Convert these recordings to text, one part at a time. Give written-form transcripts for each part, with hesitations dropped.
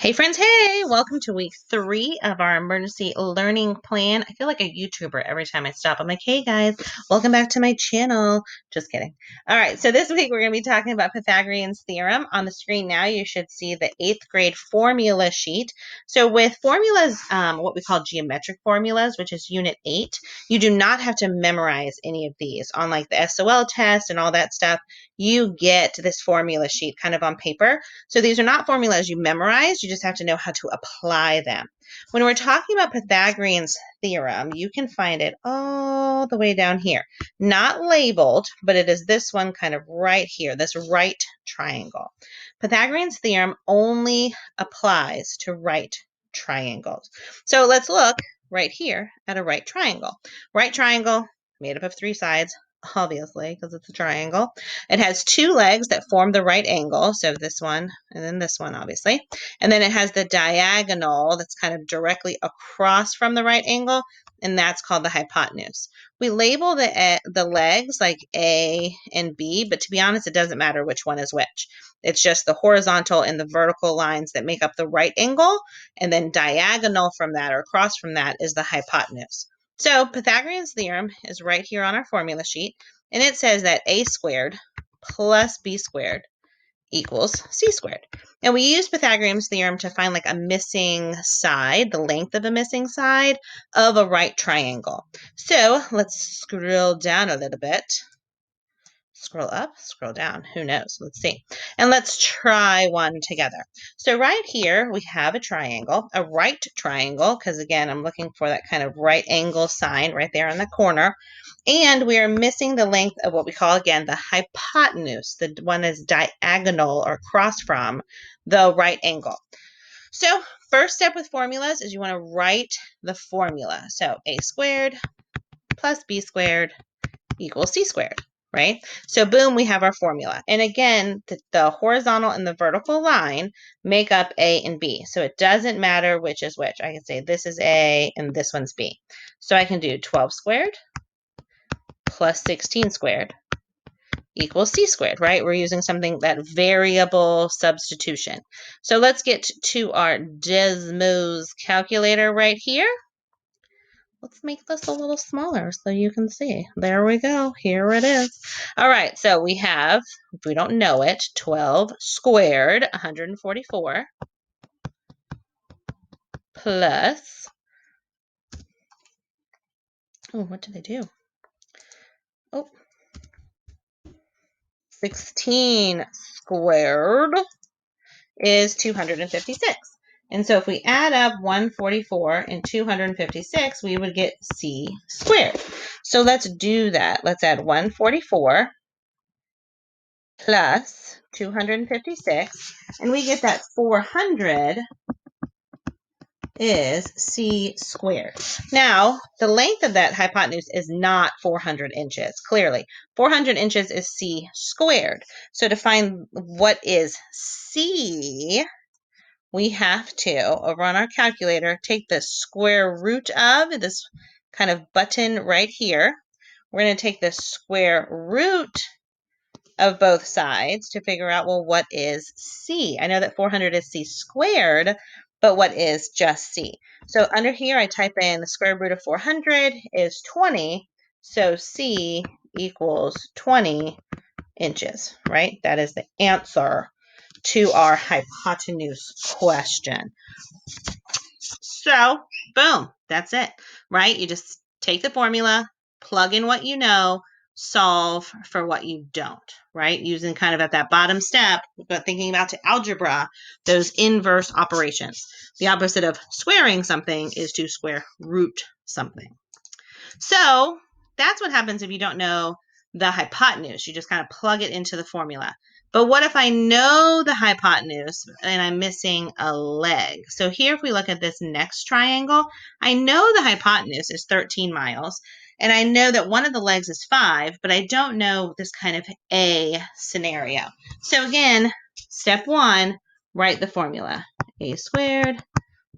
Hey friends, hey! Welcome to week 3 of our emergency learning plan. I feel like a YouTuber every time I stop. I'm like, hey guys, welcome back to my channel. Just kidding. All right, so this week we're going to be talking about Pythagorean's theorem. On the screen now, you should see the 8th grade formula sheet. So with formulas, what we call geometric formulas, which is unit 8, you do not have to memorize any of these. On like the SOL test and all that stuff, you get this formula sheet kind of on paper. So these are not formulas you memorize. You just have to know how to apply them. When we're talking about Pythagorean's theorem, you can find it all the way down here. Not labeled, but it is this one kind of right here, this right triangle. Pythagorean's theorem only applies to right triangles. So let's look right here at a right triangle. Right triangle made up of 3 sides, obviously, because it's a triangle. It has 2 legs that form the right angle. So this one and then this one, obviously. And then it has the diagonal that's kind of directly across from the right angle, and that's called the hypotenuse. We label the legs like A and B, but to be honest, it doesn't matter which one is which. It's just the horizontal and the vertical lines that make up the right angle, and then diagonal from that or across from that is the hypotenuse. So Pythagorean's theorem is right here on our formula sheet, and it says that a squared plus b squared equals c squared. And we use Pythagorean's theorem to find like a missing side, the length of a missing side of a right triangle. So let's scroll down a little bit. Scroll up, scroll down, who knows? Let's see. And let's try one together. So right here, we have a triangle, a right triangle, because again, I'm looking for that kind of right angle sign right there in the corner. And we are missing the length of what we call, again, the hypotenuse, the one that's diagonal or across from the right angle. So first step with formulas is you want to write the formula. So a squared plus b squared equals c squared, right? So boom, we have our formula. And again, the horizontal and the vertical line make up A and B. So it doesn't matter which is which. I can say this is A and this one's B. So I can do 12 squared plus 16 squared equals c squared, right? We're using something that variable substitution. So let's get to our Desmos calculator right here. Let's make this a little smaller so you can see. There we go. Here it is. All right, so we have, if we don't know it, 12 squared, 144, plus, oh, what did they do? Oh, 16 squared is 256. And so if we add up 144 and 256, we would get c squared. So let's do that. Let's add 144 plus 256, and we get that 400 is c squared. Now, the length of that hypotenuse is not 400 inches, clearly. 400 inches is c squared. So to find what is c, we have to, over on our calculator, take the square root of this kind of button right here. We're going to take the square root of both sides to figure out, well, what is c? I know that 400 is c squared, but what is just c? So under here, I type in the square root of 400 is 20, so c equals 20 inches, right? That is the answer to our hypotenuse question. So, boom, that's it, right? You just take the formula, plug in what you know, solve for what you don't, right? Using kind of at that bottom step, but thinking about to algebra, those inverse operations. The opposite of squaring something is to square root something. So that's what happens if you don't know the hypotenuse. You just kind of plug it into the formula. But what if I know the hypotenuse and I'm missing a leg? So here, if we look at this next triangle, I know the hypotenuse is 13 miles, and I know that one of the legs is 5, but I don't know this kind of A scenario. So again, step 1, write the formula. A squared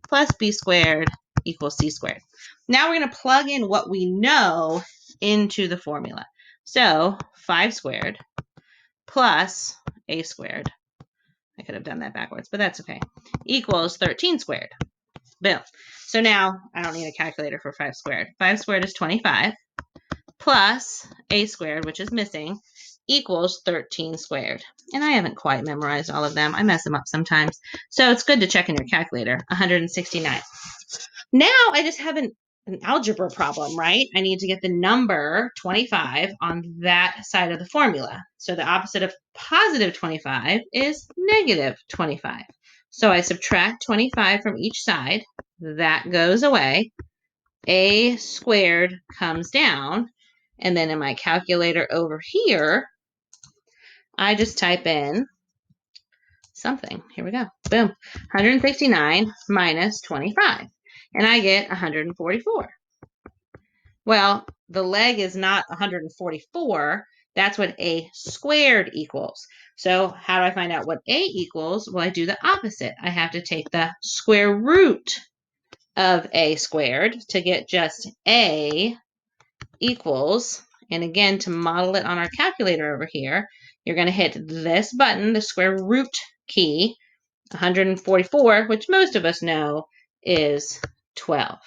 plus B squared equals C squared. Now we're going to plug in what we know into the formula. So 5 squared plus a squared I could have done that backwards, but that's okay. Equals 13 squared. Boom. So now I don't need a calculator for 5 squared. 5 squared is 25 plus a squared, which is missing, equals 13 squared. And I haven't quite memorized all of them. I mess them up sometimes. So it's good to check in your calculator. 169. Now I just have an algebra problem, right? I need to get the number 25 on that side of the formula. So the opposite of positive 25 is negative 25. So I subtract 25 from each side. That goes away. A squared comes down. And then in my calculator over here, I just type in something. Here we go. Boom. 169 minus 25. And I get 144. Well, the leg is not 144. That's what a squared equals. So how do I find out what a equals? Well, I do the opposite. I have to take the square root of a squared to get just a equals. And again, to model it on our calculator over here, you're going to hit this button, the square root key, 144, which most of us know is 12.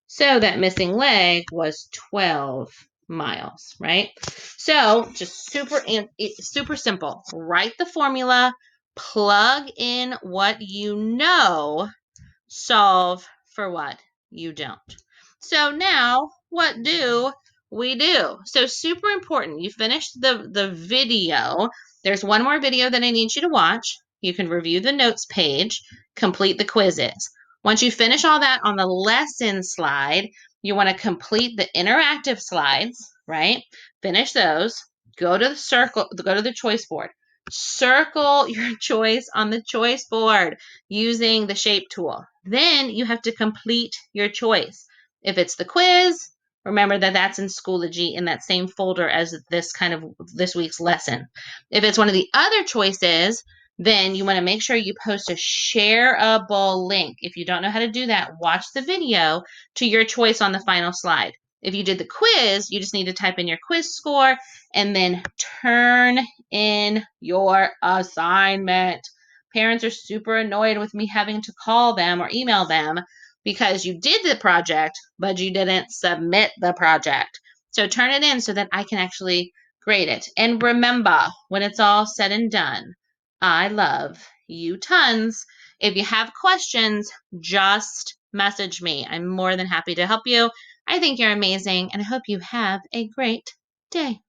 So that missing leg was 12 miles, right? So just super simple. Write the formula, plug in what you know, solve for what you don't. So now what do we do? So super important. You finished the video. There's one more video that I need you to watch. You can review the notes page, complete the quizzes. Once you finish all that on the lesson slide, you want to complete the interactive slides, right? Finish those. Go to the circle, go to the choice board. Circle your choice on the choice board using the shape tool. Then you have to complete your choice. If it's the quiz, remember that that's in Schoology in that same folder as this week's lesson. If it's one of the other choices, then you want to make sure you post a shareable link. If you don't know how to do that, watch the video to your choice on the final slide. If you did the quiz, you just need to type in your quiz score and then turn in your assignment. Parents are super annoyed with me having to call them or email them because you did the project, but you didn't submit the project. So turn it in so that I can actually grade it. And remember, when it's all said and done, I love you tons. If you have questions, just message me. I'm more than happy to help you. I think you're amazing, and I hope you have a great day.